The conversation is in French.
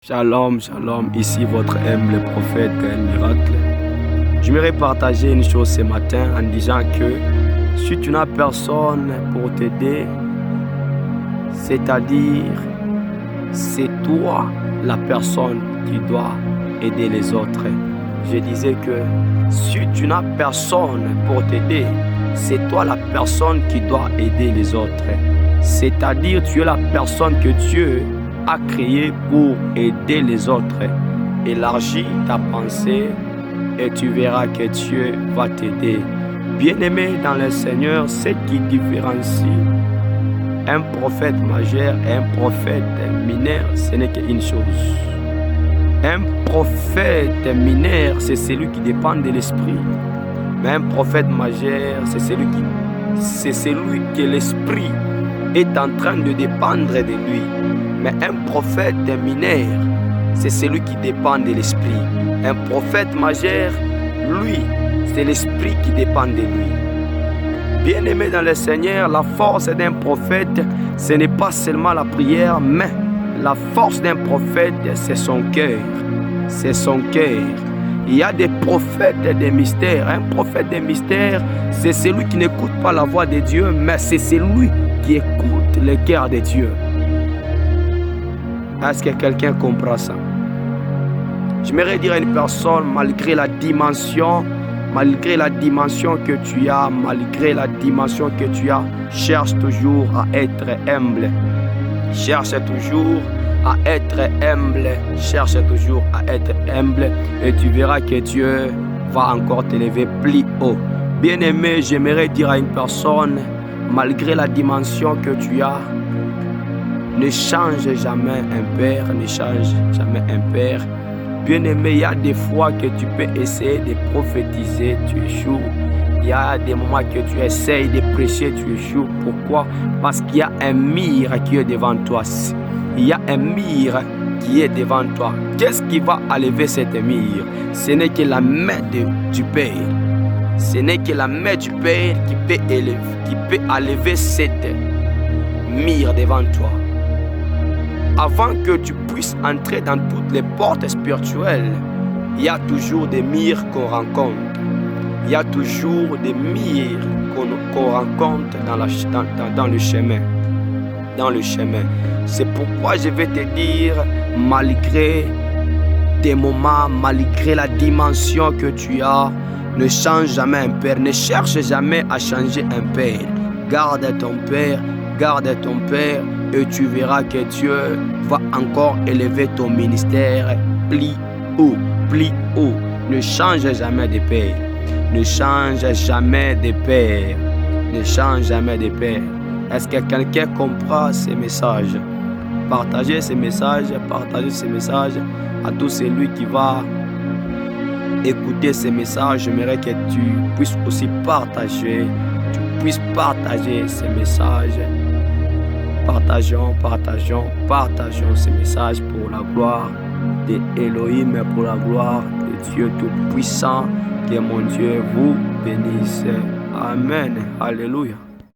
Shalom, shalom, ici votre humble prophète Gaël Miracle. J'aimerais partager une chose ce matin en disant que si tu n'as personne pour t'aider, c'est-à-dire c'est toi la personne qui doit aider les autres. Je disais que si tu n'as personne pour t'aider, c'est toi la personne qui doit aider les autres. C'est-à-dire tu es la personne que Dieu a créé pour aider les autres. Élargis ta pensée et tu verras que Dieu va t'aider. Bien-aimé dans le Seigneur, ce qui différencie un prophète majeur et un prophète mineur, ce n'est qu'une chose. Un prophète mineur, c'est celui qui dépend de l'esprit. Mais un prophète majeur, c'est celui que l'esprit est en train de dépendre de lui. Mais un prophète mineur, c'est celui qui dépend de l'esprit. Un prophète majeur, lui, c'est l'esprit qui dépend de lui. Bien-aimé dans le Seigneur, la force d'un prophète, ce n'est pas seulement la prière, mais la force d'un prophète, c'est son cœur. C'est son cœur. Il y a des prophètes des mystères. Un prophète des mystères, c'est celui qui n'écoute pas la voix de Dieu, mais c'est celui qui écoute le cœur de Dieu. Est-ce que quelqu'un comprend ça? J'aimerais dire à une personne, malgré la dimension que tu as, cherche toujours à être humble. Cherche toujours à être humble et tu verras que Dieu va encore t'élever plus haut. Bien-aimé, j'aimerais dire à une personne, malgré la dimension que tu as, ne change jamais un père, Bien-aimé, il y a des fois que tu peux essayer de prophétiser, tu échoues. Il y a des moments que tu essayes de prêcher, tu échoues. Pourquoi? Parce qu'il y a un mur qui est devant toi. Il y a un mur qui est devant toi. Qu'est-ce qui va enlever cette mur? Ce n'est que la main du Père. Ce n'est que la main du Père qui peut enlever cette mur devant toi. Avant que tu puisses entrer dans toutes les portes spirituelles, il y a toujours des murs qu'on rencontre. Il y a toujours des murs qu'on rencontre dans le chemin. C'est pourquoi je vais te dire, malgré tes moments, malgré la dimension que tu as, ne change jamais un père. Ne cherche jamais à changer un père. Garde ton père et tu verras que Dieu va encore élever ton ministère plus haut. Ne change jamais de père. Ne change jamais de père. Est-ce que quelqu'un comprend ces messages? Partagez ces messages à tout celui qui va écouter ces messages. J'aimerais que tu puisses aussi partager ces messages. Partageons ces messages pour la gloire de Elohim, pour la gloire de Dieu Tout-Puissant. Que mon Dieu vous bénisse. Amen. Alléluia.